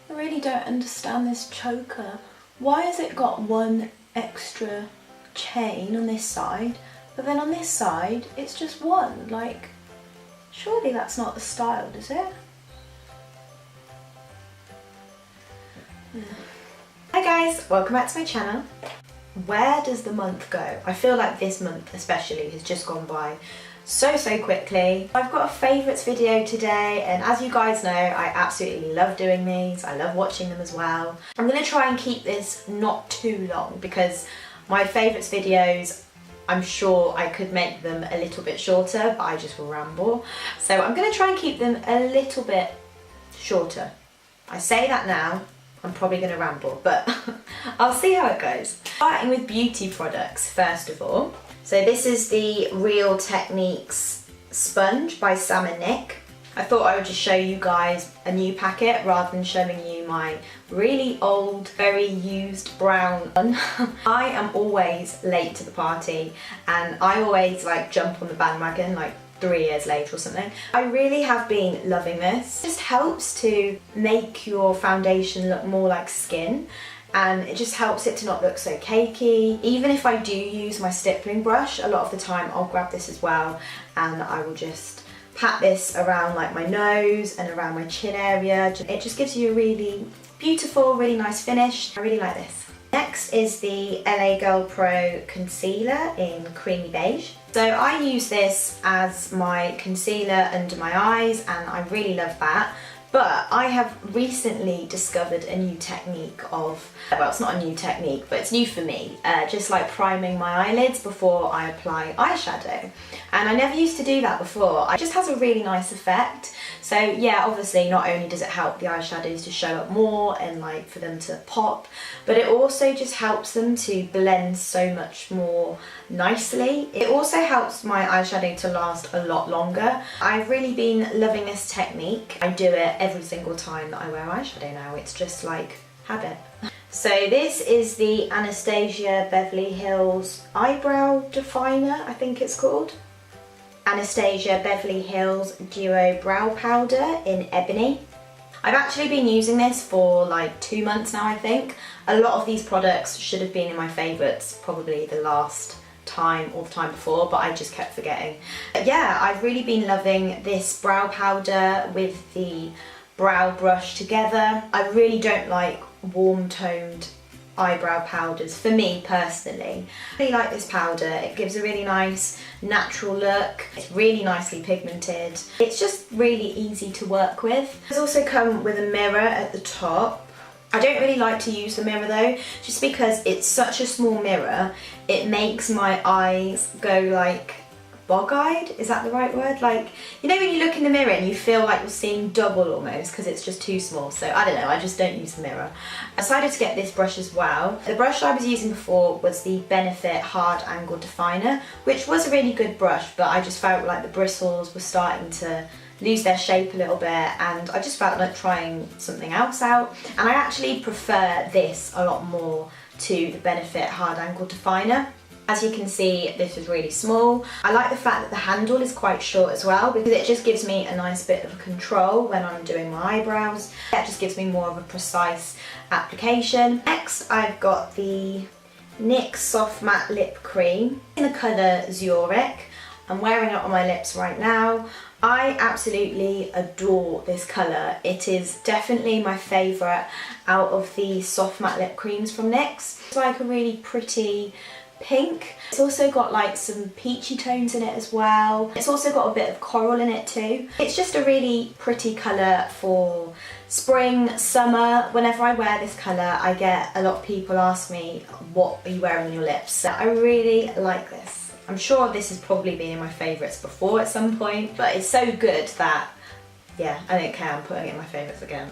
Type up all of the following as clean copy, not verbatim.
I really don't understand this choker. Why has it got one extra chain on this side, but then on this side it's just one? Like, surely that's not the style, is it? Hi guys, welcome back to my channel. Where does the month go? I feel like this month especially has just gone by so quickly. I've got a favourites video today, and as you guys know, I absolutely love doing these. I love watching them as well. I'm going to try and keep this not too long because my favourites videos, I'm sure I could make them a little bit shorter, but I just will ramble. So I'm going to try and keep them a little bit shorter. I say that now, I'm probably going to ramble, but I'll see how it goes. Starting with beauty products first of all. So this is the Real Techniques sponge by Sam and Nick. I thought I would just show you guys a new packet rather than showing you my really old, very used brown one. I am always late to the party and I always like jump on the bandwagon like 3 years later or something. I really have been loving this. It just helps to make your foundation look more like skin, and it just helps it to not look so cakey. Even if I do use my stippling brush, a lot of the time I'll grab this as well and I will just pat this around like my nose and around my chin area. It just gives you a really beautiful, really nice finish. I really like this. Next is the LA Girl Pro Concealer in Creamy Beige. So I use this as my concealer under my eyes and I really love that. But I have recently discovered a new technique of, well, it's not a new technique, but it's new for me, just like priming my eyelids before I apply eyeshadow. And I never used to do that before. It just has a really nice effect. So yeah, obviously not only does it help the eyeshadows to show up more and like for them to pop, but it also just helps them to blend so much more nicely. It also helps my eyeshadow to last a lot longer. I've really been loving this technique. I do it every single time that I wear eyeshadow now. It's just like habit. So this is the Anastasia Beverly Hills Eyebrow Definer, I think it's called. Anastasia Beverly Hills Duo Brow Powder in Ebony. I've actually been using this for like 2 months now, I think. A lot of these products should have been in my favourites probably the last time or the time before, but I just kept forgetting. But yeah, I've really been loving this brow powder with the brow brush together. I really don't like warm toned eyebrow powders, for me personally. I really like this powder. It gives a really nice natural look. It's really nicely pigmented. It's just really easy to work with. It's also come with a mirror at the top. I don't really like to use the mirror though, just because it's such a small mirror, it makes my eyes go like bog-eyed, is that the right word? Like, you know when you look in the mirror and you feel like you're seeing double almost because it's just too small. So I don't know, I just don't use the mirror. I decided to get this brush as well. The brush I was using before was the Benefit Hard Angle Definer, which was a really good brush, but I just felt like the bristles were starting to lose their shape a little bit and I just felt like trying something else out. And I actually prefer this a lot more to the Benefit Hard Angle Definer. As you can see, this is really small. I like the fact that the handle is quite short as well because it just gives me a nice bit of control when I'm doing my eyebrows. That just gives me more of a precise application. Next, I've got the NYX Soft Matte Lip Cream in the colour Zurich. I'm wearing it on my lips right now. I absolutely adore this colour. It is definitely my favourite out of the soft matte lip creams from NYX. It's like a really pretty pink. It's also got like some peachy tones in it as well. It's also got a bit of coral in it too. It's just a really pretty colour for spring, summer. Whenever I wear this colour, I get a lot of people ask me, what are you wearing on your lips? So I really like this. I'm sure this has probably been in my favourites before at some point, but it's so good that, yeah, I don't care, I'm putting it in my favourites again.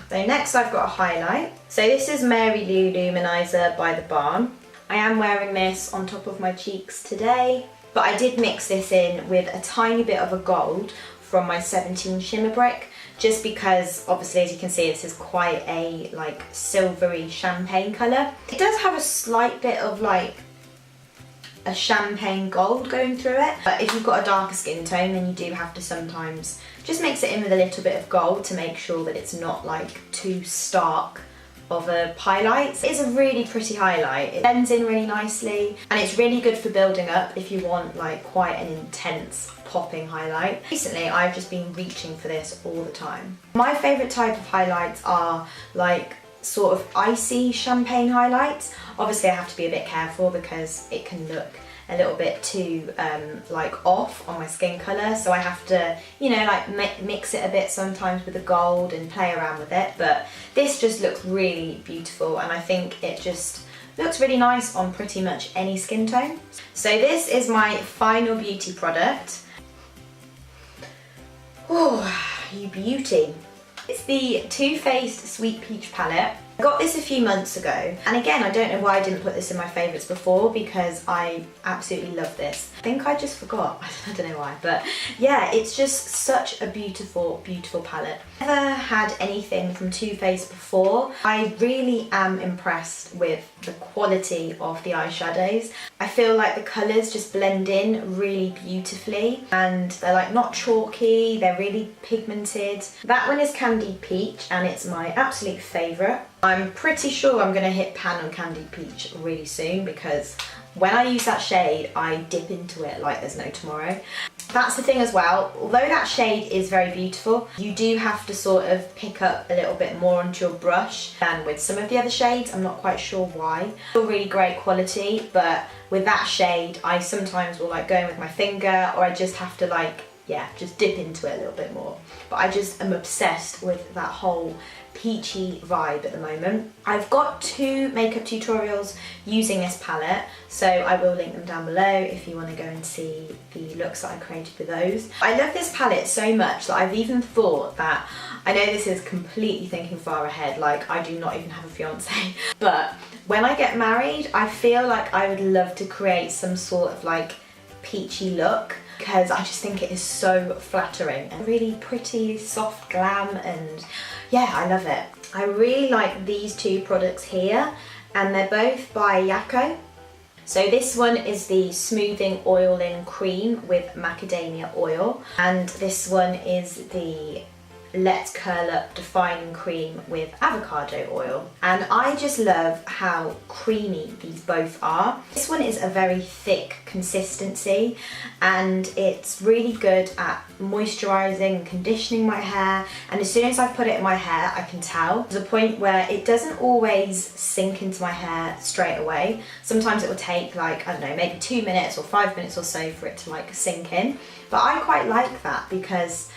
So next I've got a highlight. So this is Mary Lou Luminizer by The Balm. I am wearing this on top of my cheeks today, but I did mix this in with a tiny bit of a gold from my 17 Shimmer Brick, just because obviously as you can see this is quite a like silvery champagne colour. It does have a slight bit of like a champagne gold going through it. But if you've got a darker skin tone, then you do have to sometimes just mix it in with a little bit of gold to make sure that it's not like too stark of a highlight. It's a really pretty highlight. It blends in really nicely and it's really good for building up if you want like quite an intense popping highlight. Recently I've just been reaching for this all the time. My favourite type of highlights are like sort of icy champagne highlights. Obviously I have to be a bit careful because it can look a little bit too like off on my skin colour, so I have to, you know, like mix it a bit sometimes with the gold and play around with it. But this just looks really beautiful and I think it just looks really nice on pretty much any skin tone. So this is my final beauty product. Oh, you beauty. It's the Too Faced Sweet Peach palette. I got this a few months ago, and again, I don't know why I didn't put this in my favourites before because I absolutely love this. I think I just forgot, I don't know why, but yeah, it's just such a beautiful, beautiful palette. I've never had anything from Too Faced before. I really am impressed with the quality of the eyeshadows. I feel like the colours just blend in really beautifully and they're like not chalky, they're really pigmented. That one is Candied Peach and it's my absolute favourite. I'm pretty sure I'm going to hit pan on Candied Peach really soon because when I use that shade, I dip into it like there's no tomorrow. That's the thing as well, although that shade is very beautiful, you do have to sort of pick up a little bit more onto your brush than with some of the other shades. I'm not quite sure why. Still really great quality, but with that shade, I sometimes will like go in with my finger or I just have to like, yeah, just dip into it a little bit more. But I just am obsessed with that whole peachy vibe at the moment. I've got 2 makeup tutorials using this palette, so I will link them down below if you want to go and see the looks that I created with those. I love this palette so much that I've even thought that, I know this is completely thinking far ahead, like I do not even have a fiance, but when I get married, I feel like I would love to create some sort of like peachy look because I just think it is so flattering and really pretty, soft glam, and yeah, I love it. I really like these 2 products here and they're both by Yako. So this one is the Smoothing Oil-In Cream with macadamia oil and this one is the Let's Curl Up Defining Cream with avocado oil. And I just love how creamy these both are. This one is a very thick consistency and it's really good at moisturising and conditioning my hair, and as soon as I put it in my hair I can tell. There's a point where it doesn't always sink into my hair straight away. Sometimes it will take like, I don't know, maybe 2 minutes or 5 minutes or so for it to like sink in, but I quite like that because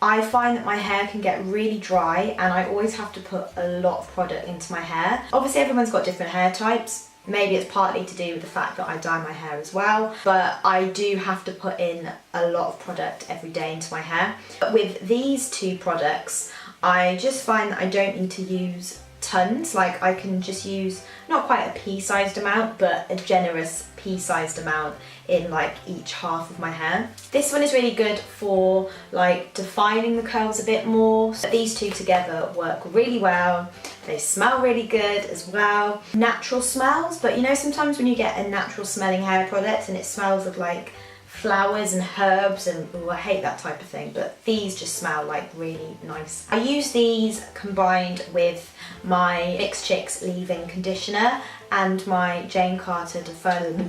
I find that my hair can get really dry and I always have to put a lot of product into my hair. Obviously everyone's got different hair types. Maybe it's partly to do with the fact that I dye my hair as well, but I do have to put in a lot of product every day into my hair. But with these 2 products, I just find that I don't need to use tons. Like I can just use not quite a pea-sized amount, but a generous pea-sized amount in like each half of my hair. This one is really good for like defining the curls a bit more. So these 2 together work really well. They smell really good as well. Natural smells, but you know sometimes when you get a natural smelling hair product and it smells of like flowers and herbs and ooh, I hate that type of thing, but these just smell like really nice. I use these combined with my Mix Chicks leave-in conditioner and my Jane Carter defining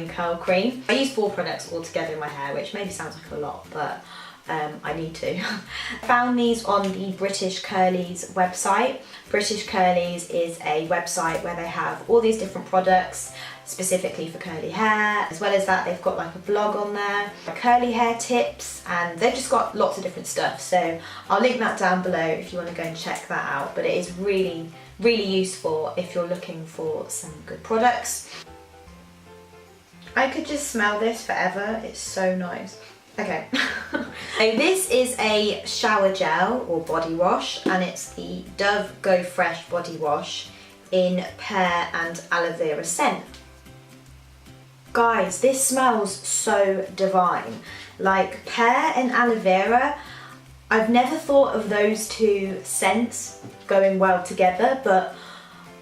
curl cream. I use 4 products all together in my hair, which maybe sounds like a lot, but I need to. I found these on the British Curlies website. British Curlies is a website where they have all these different products specifically for curly hair. As well as that, they've got like a blog on there, curly hair tips, and they've just got lots of different stuff. So I'll link that down below if you want to go and check that out. But it is really, really useful if you're looking for some good products. I could just smell this forever, it's so nice. Okay, so this is a shower gel or body wash, and it's the Dove Go Fresh body wash in pear and aloe vera scent. Guys, this smells so divine. Like pear and aloe vera, I've never thought of those 2 scents going well together, but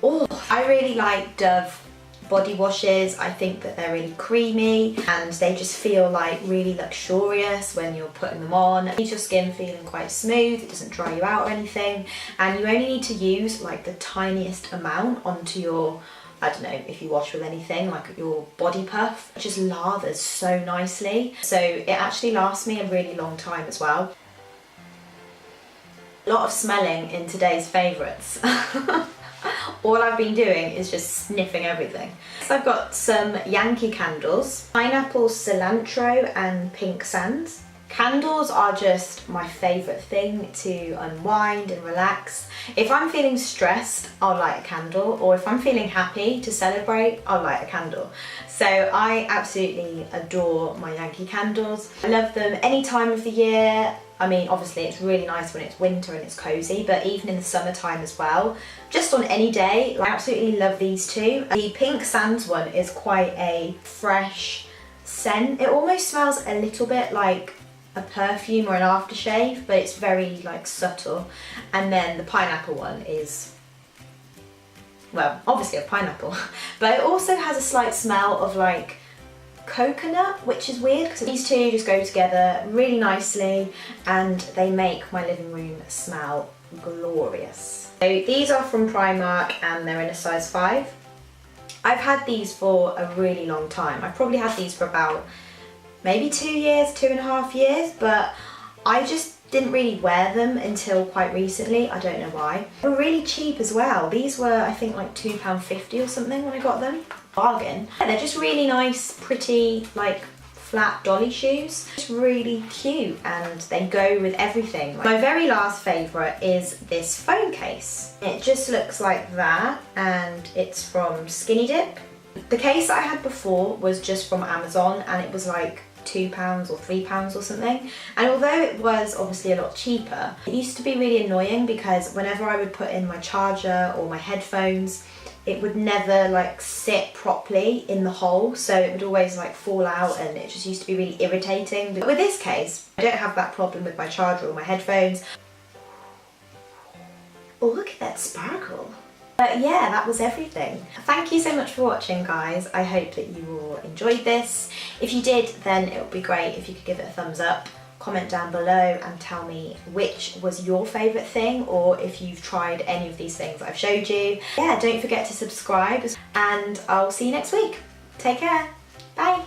Oh, I really like Dove body washes. I think that they're really creamy and they just feel like really luxurious when you're putting them on. It leaves your skin feeling quite smooth, it doesn't dry you out or anything, and you only need to use like the tiniest amount onto your, I don't know, if you wash with anything, like your body puff. It just lathers so nicely. So it actually lasts me a really long time as well. A lot of smelling in today's favourites. All I've been doing is just sniffing everything. So I've got some Yankee candles, pineapple, cilantro and pink sands. Candles are just my favourite thing to unwind and relax. If I'm feeling stressed, I'll light a candle, or if I'm feeling happy to celebrate, I'll light a candle. So I absolutely adore my Yankee candles. I love them any time of the year. I mean, obviously it's really nice when it's winter and it's cozy, but even in the summertime as well, just on any day, I absolutely love these two. The pink sands one is quite a fresh scent. It almost smells a little bit like a perfume or an aftershave, but it's very like subtle. And then the pineapple one is, well, obviously a pineapple, but it also has a slight smell of like coconut, which is weird because these two just go together really nicely and they make my living room smell glorious. So these are from Primark and they're in a size 5. I've had these for a really long time. I've probably had these for about maybe 2 years, 2.5 years, but I just didn't really wear them until quite recently. I don't know why. They were really cheap as well. These were, I think, like £2.50 or something when I got them. Bargain. They're just really nice, pretty, like flat dolly shoes. It's really cute and they go with everything. My very last favourite is this phone case. It just looks like that and it's from Skinny Dip. The case that I had before was just from Amazon and it was like £2 or £3 or something, and although it was obviously a lot cheaper, it used to be really annoying because whenever I would put in my charger or my headphones, it would never like sit properly in the hole, so it would always like fall out and it just used to be really irritating. But with this case, I don't have that problem with my charger or my headphones. Oh, look at that sparkle. But yeah, that was everything. Thank you so much for watching, guys. I hope that you all enjoyed this. If you did, then it would be great if you could give it a thumbs up. Comment down below and tell me which was your favourite thing, or if you've tried any of these things that I've showed you. Yeah, don't forget to subscribe and I'll see you next week. Take care. Bye.